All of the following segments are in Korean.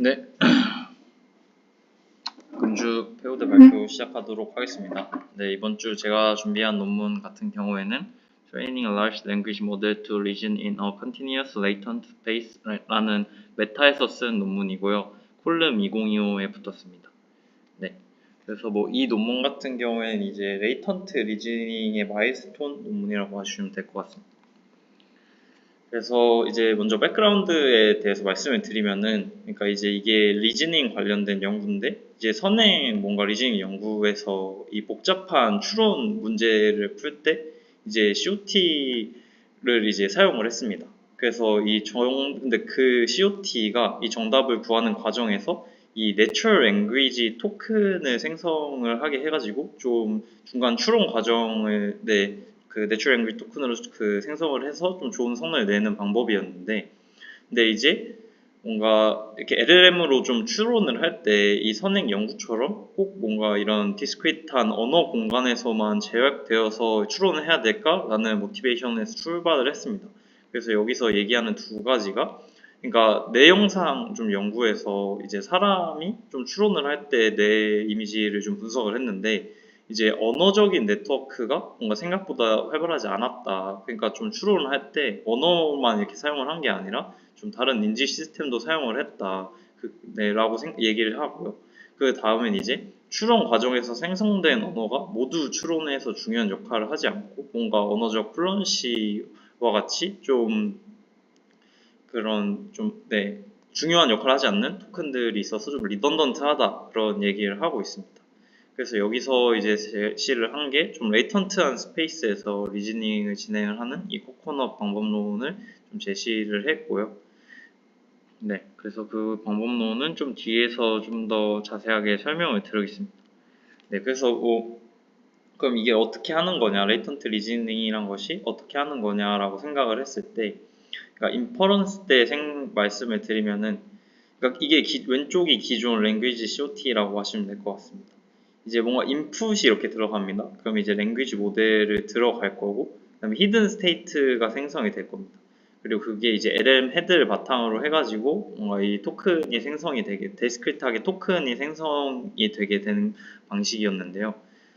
네, 금주 페오드 발표 시작하도록 하겠습니다. 네, 이번 주 제가 준비한 논문 같은 경우에는 Training a Large Language Model to Reason in a Continuous Latent Space라는 메타에서 쓴 논문이고요. 콜름 2025에 붙었습니다. 네, 그래서 뭐 이 논문 같은 경우에는 이제 레이턴트 리즈닝의 마일스톤 논문이라고 하시면 될 것 같습니다. 그래서 이제 먼저 백그라운드에 대해서 말씀을 드리면은, 그러니까 이제 이게 리즈닝 관련된 연구인데, 이제 선행 뭔가 리즈닝 연구에서 이 복잡한 추론 문제를 풀 때 이제 COT를 이제 사용을 했습니다. 그래서 근데 그 COT가 이 정답을 구하는 과정에서 이 Natural Language 토큰을 생성을 하게 해가지고 좀 중간 추론 과정을 그 내추럴 랭귀지 토큰으로 그 생성을 해서 좀 좋은 성능을 내는 방법이었는데, 근데 이제 뭔가 이렇게 LLM으로 좀 추론을 할 때 이 선행 연구처럼 꼭 뭔가 이런 디스크리트한 언어 공간에서만 제약되어서 추론을 해야 될까라는 모티베이션에서 출발을 했습니다. 그래서 여기서 얘기하는 두 가지가, 그러니까 내용상 좀 연구해서 이제 사람이 좀 추론을 할 때 내 이미지를 좀 분석을 했는데, 이제 언어적인 네트워크가 뭔가 생각보다 활발하지 않았다. 그러니까 좀 추론을 할 때 언어만 이렇게 사용을 한 게 아니라 좀 다른 인지 시스템도 사용을 했다. 라고 얘기를 하고요. 그 다음엔 이제 추론 과정에서 생성된 언어가 모두 추론에서 중요한 역할을 하지 않고 뭔가 언어적 플루언시와 같이 좀 그런 중요한 역할을 하지 않는 토큰들이 있어서 좀 리던던트하다, 그런 얘기를 하고 있습니다. 그래서 여기서 이제 제시를 한 게 좀 레이턴트한 스페이스에서 리즈닝을 진행을 하는 이 코코넛 방법론을 좀 제시를 했고요. 네, 그래서 그 방법론은 좀 뒤에서 좀 더 자세하게 설명을 드리겠습니다. 네, 그래서 그럼 이게 어떻게 하는 거냐, 레이턴트 리즈닝이란 것이 어떻게 하는 거냐라고 생각을 했을 때, 그러니까 인퍼런스 때 말씀을 드리면은, 그러니까 이게 왼쪽이 기존 랭귀지 COT라고 하시면 될 것 같습니다. 이제 뭔가 인풋이 이렇게 들어갑니다. 그럼 이제 랭귀지 모델을 들어갈 거고, 그다음에 히든 스테이트가 생성이 될 겁니다. 그리고 그게 이제 LLM 헤드를 바탕으로 해가지고 뭔가 이 토큰이 생성이 되게 디스크리트하게 토큰이 생성이 되게 되는 방식이었는데요.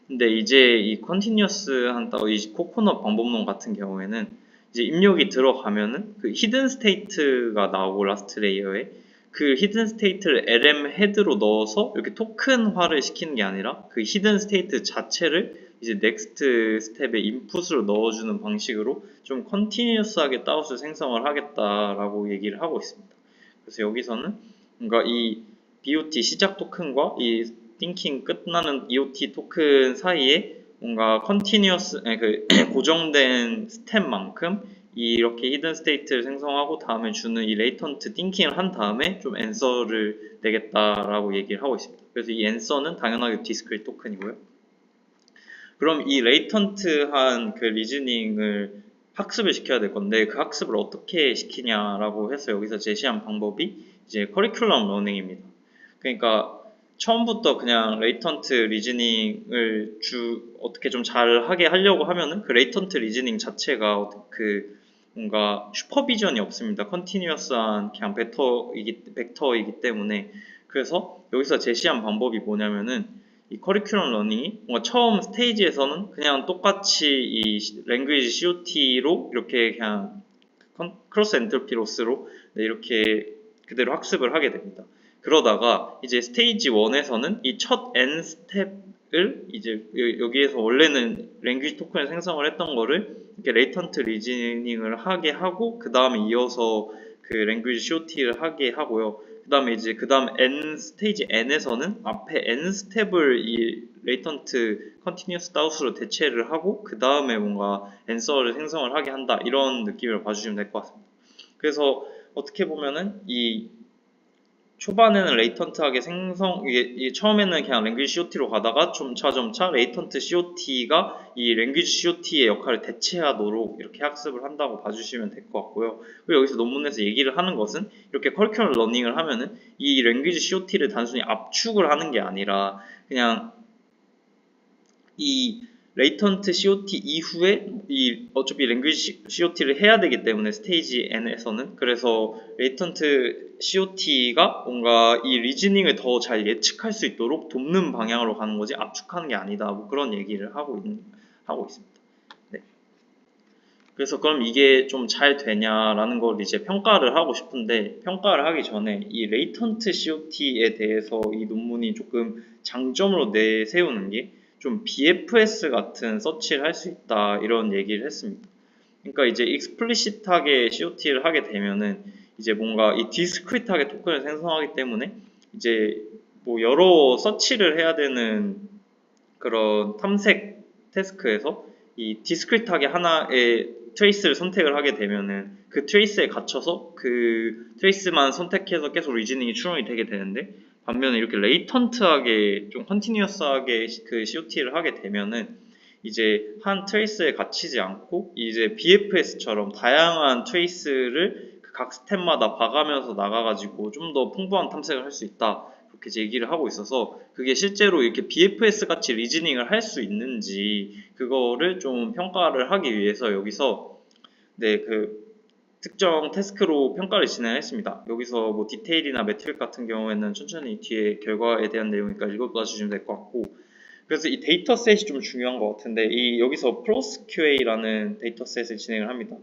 근데 이제 이 컨티뉴어스한 이 코코넛 방법론 같은 경우에는 이제 입력이 들어가면은 그 히든 스테이트가 나오고 라스트 레이어에 그 히든 스테이트를 LM 헤드로 넣어서 이렇게 토큰화를 시키는 게 아니라 그 히든 스테이트 자체를 이제 넥스트 스텝에 인풋으로 넣어주는 방식으로 좀 컨티뉴어스하게 다웃을 생성을 하겠다라고 얘기를 하고 있습니다. 그래서 여기서는 뭔가 이 BOT 시작 토큰과 이 띵킹 끝나는 EOT 토큰 사이에 뭔가 컨티뉴어스 고정된 스텝만큼 이렇게 히든 스테이트를 생성하고 다음에 주는 이 레이턴트 띵킹을 한 다음에 좀 앤서를 내겠다라고 얘기를 하고 있습니다. 그래서 이 앤서는 당연하게 디스크리트 토큰이고요. 그럼 이 레이턴트한 그 리즈닝을 학습을 시켜야 될 건데, 그 학습을 어떻게 시키냐라고 해서 여기서 제시한 방법이 이제 커리큘럼 러닝입니다. 그러니까 처음부터 그냥 레이턴트 리즈닝을 어떻게 좀 잘하게 하려고 하면은 그 레이턴트 리즈닝 자체가 그 뭔가 슈퍼비전이 없습니다. 컨티뉴어스한 그냥 벡터이기 때문에. 그래서 여기서 제시한 방법이 뭐냐면은 이 커리큘럼 러닝이 뭔가 처음 스테이지에서는 그냥 똑같이 이 랭귀지 COT로 이렇게 그냥 크로스 엔트로피 로스로 이렇게 그대로 학습을 하게 됩니다. 그러다가 이제 스테이지 1에서는 이 첫 N 스텝을 이제 여기에서 원래는 랭귀지 토큰을 생성을 했던 거를 이렇게 레이턴트 리즈닝을 하게 하고 그 다음에 이어서 그 랭귀지 COT를 하게 하고요. 그 다음에 이제 그 다음 스테이지 N에서는 앞에 N 스텝을 이 레이턴트 컨티뉴어스 다우스로 대체를 하고 그 다음에 뭔가 앤서를 생성을 하게 한다, 이런 느낌을 봐주시면 될 것 같습니다. 그래서 어떻게 보면은 이 초반에는 레이턴트하게 이게 처음에는 그냥 랭귀지 COT로 가다가 점차 레이턴트 COT가 이 랭귀지 COT의 역할을 대체하도록 이렇게 학습을 한다고 봐주시면 될 것 같고요. 그리고 여기서 논문에서 얘기를 하는 것은 이렇게 커리큘럼 러닝을 하면은 이 랭귀지 COT를 단순히 압축을 하는 게 아니라 그냥 이 레이턴트 COT 이후에 이 어차피 랭귀지 COT를 해야 되기 때문에 스테이지 N에서는 그래서 레이턴트 COT가 뭔가 이 리즈닝을 더 잘 예측할 수 있도록 돕는 방향으로 가는 거지 압축하는 게 아니다. 뭐 그런 얘기를 하고 있습니다. 네. 그래서 그럼 이게 좀 잘 되냐라는 걸 이제 평가를 하고 싶은데 평가를 하기 전에 이 레이턴트 COT에 대해서 이 논문이 조금 장점으로 내세우는 게 좀 BFS 같은 서치를 할 수 있다 이런 얘기를 했습니다. 그러니까 이제 익스플리시트하게 COT를 하게 되면은 이제 뭔가 이 디스크리트하게 토큰을 생성하기 때문에 이제 뭐 여러 서치를 해야 되는 그런 탐색 태스크에서 이 디스크리트하게 하나의 트레이스를 선택을 하게 되면은 그 트레이스에 갇혀서 그 트레이스만 선택해서 계속 리즈닝이 추론이 되게 되는데 반면에 이렇게 레이턴트하게 좀 컨티뉴어스하게 그 COT를 하게 되면은 이제 한 트레이스에 갇히지 않고 이제 BFS처럼 다양한 트레이스를 각 스텝마다 봐가면서 나가가지고 좀 더 풍부한 탐색을 할 수 있다. 그렇게 얘기를 하고 있어서 그게 실제로 이렇게 BFS 같이 리즈닝을 할 수 있는지 그거를 좀 평가를 하기 위해서 여기서 네, 그 특정 태스크로 평가를 진행했습니다. 여기서 뭐 디테일이나 매트릭 같은 경우에는 천천히 뒤에 결과에 대한 내용이니까 읽어봐 주시면 될 것 같고 그래서 이 데이터셋이 좀 중요한 것 같은데 이 여기서 ProSQA라는 데이터셋을 진행을 합니다.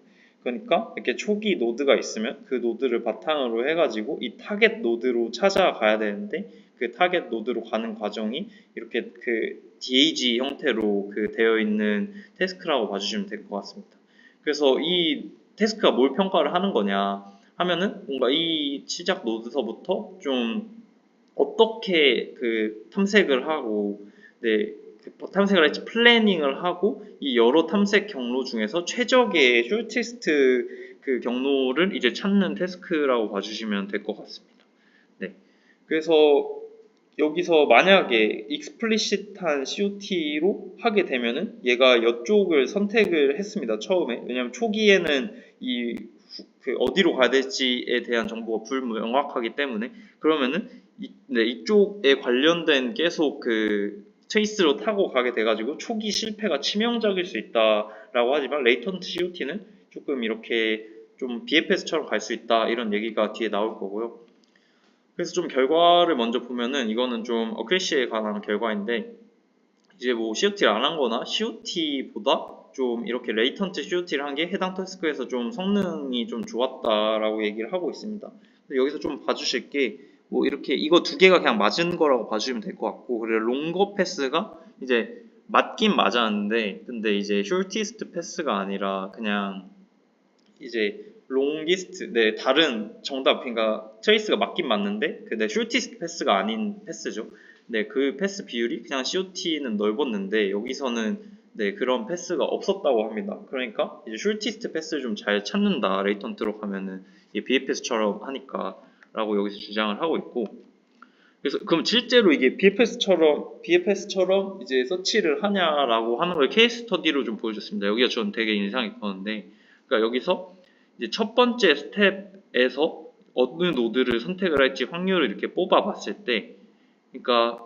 그러니까 이렇게 초기 노드가 있으면 그 노드를 바탕으로 해가지고 이 타겟 노드로 찾아가야 되는데 그 타겟 노드로 가는 과정이 이렇게 그 DAG 형태로 그 되어 있는 태스크라고 봐주시면 될 것 같습니다. 그래서 이 태스크가 뭘 평가를 하는 거냐 하면은 뭔가 이 시작 노드서부터 좀 어떻게 그 탐색을 하고 네, 그 탐색을 할지 플래닝을 하고 이 여러 탐색 경로 중에서 최적의 숏리스트 그 경로를 이제 찾는 태스크라고 봐주시면 될 것 같습니다. 네, 그래서 여기서 만약에 익스플리시트한 COT로 하게 되면은 얘가 이쪽을 선택을 했습니다. 처음에 왜냐면 초기에는 이 그 어디로 가야 될지에 대한 정보가 불명확하기 때문에 그러면은 네, 이쪽에 관련된 계속 그 트레이스로 타고 가게 돼가지고 초기 실패가 치명적일 수 있다라고 하지만 레이턴트 COT는 조금 이렇게 좀 BFS처럼 갈 수 있다 이런 얘기가 뒤에 나올 거고요. 그래서 좀 결과를 먼저 보면은 이거는 좀 어크레시에 관한 결과인데 이제 뭐 COT를 안 한 거나 COT보다 좀 이렇게 레이턴트 COT를 한 게 해당 태스크에서 좀 성능이 좀 좋았다라고 얘기를 하고 있습니다. 여기서 좀 봐주실 게 뭐 이렇게 이거 두 개가 그냥 맞은 거라고 봐주시면 될 것 같고 그리고 롱거 패스가 이제 맞긴 맞았는데 근데 이제 숏티스트 패스가 아니라 그냥 이제 롱기스트 네 다른 정답 그러니까 트레이스가 맞긴 맞는데 근데 숏티스트 패스가 아닌 패스죠. 네, 그 패스 비율이 그냥 COT는 넓었는데 여기서는 네, 그런 패스가 없었다고 합니다. 그러니까 이제 숏티스트 패스를 좀 잘 찾는다. 레이턴트로 가면은 이게 BFS처럼 하니까라고 여기서 주장을 하고 있고 그래서 그럼 실제로 이게 BFS처럼 이제 서치를 하냐라고 하는 걸 케이스 스터디로 좀 보여줬습니다. 여기가 저는 되게 인상 깊었는데 그러니까 여기서 이제 첫 번째 스텝에서 어느 노드를 선택을 할지 확률을 이렇게 뽑아봤을 때 그러니까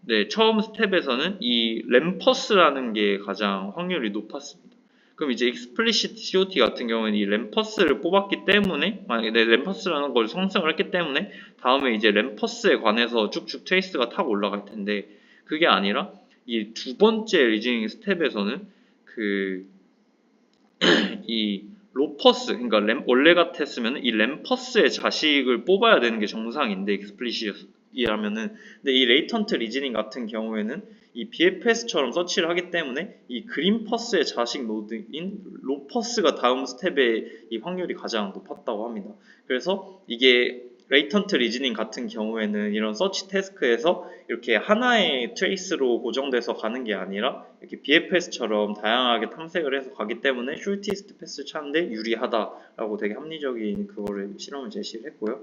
네, 처음 스텝에서는 이 램퍼스라는 게 가장 확률이 높았습니다. 그럼 이제 explicit COT 같은 경우는 이 램퍼스를 뽑았기 때문에 만약에 내 램퍼스라는 걸 생성을 했기 때문에 다음에 이제 램퍼스에 관해서 쭉쭉 트레이스가 타고 올라갈 텐데 그게 아니라 이 두 번째 리즈닝 스텝에서는 그 이 로퍼스 그러니까 원래 같았으면 이 램퍼스의 자식을 뽑아야 되는 게 정상인데 explicit이라면은 근데 이 레이턴트 리즈닝 같은 경우에는 이 BFS처럼 서치를 하기 때문에 이 그린퍼스의 자식 노드인 로퍼스가 다음 스텝에 이 확률이 가장 높았다고 합니다. 그래서 이게 레이턴트 리즈닝 같은 경우에는 이런 서치 태스크에서 이렇게 하나의 트레이스로 고정돼서 가는 게 아니라 이렇게 BFS처럼 다양하게 탐색을 해서 가기 때문에 숏티스트 패스 찾는데 유리하다라고 되게 합리적인 그거를 실험을 제시를 했고요.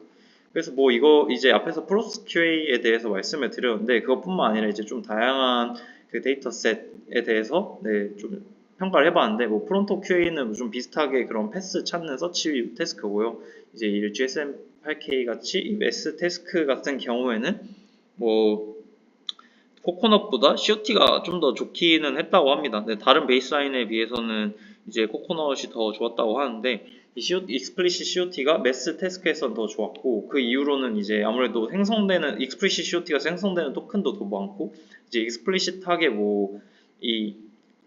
그래서 뭐 이거 이제 앞에서 프로스QA에 대해서 말씀을 드렸는데 그것뿐만 아니라 이제 좀 다양한 그 데이터셋에 대해서 네, 좀 평가를 해봤는데 뭐 프론토 QA는 좀 비슷하게 그런 패스 찾는 서치 태스크고요. 이제 이 GSM8K 같이 S 태스크 같은 경우에는 뭐 코코넛보다 COT가 좀 더 좋기는 했다고 합니다. 근데 다른 베이스라인에 비해서는 이제 코코넛이 더 좋았다고 하는데 이 익스플리시 COT가 매스 태스크에서는 더 좋았고 그 이후로는 이제 아무래도 생성되는 익스플리시 COT가 생성되는 토큰도 더 많고 이제 익스플리시하게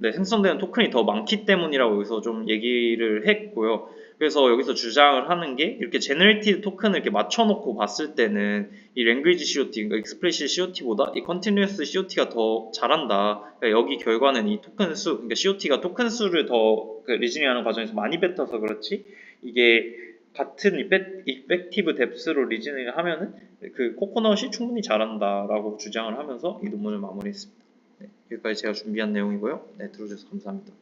생성되는 토큰이 더 많기 때문이라고 여기서 좀 얘기를 했고요. 그래서 여기서 주장을 하는 게 이렇게 제너레이티브 토큰을 이렇게 맞춰놓고 봤을 때는 이 랭귀지 COT, 그러니까 익스플리시 COT보다 이 컨티뉴어스 COT가 더 잘한다. 그러니까 여기 결과는 이 토큰 수, 그러니까 COT가 토큰 수를 더 리즈닝하는 과정에서 많이 뱉어서 그렇지 이게 같은 이펙티브 뎁스로 리즈닝을 하면은 그 코코넛이 충분히 잘한다라고 주장을 하면서 이 논문을 마무리했습니다. 네, 여기까지 제가 준비한 내용이고요. 네, 들어주셔서 감사합니다.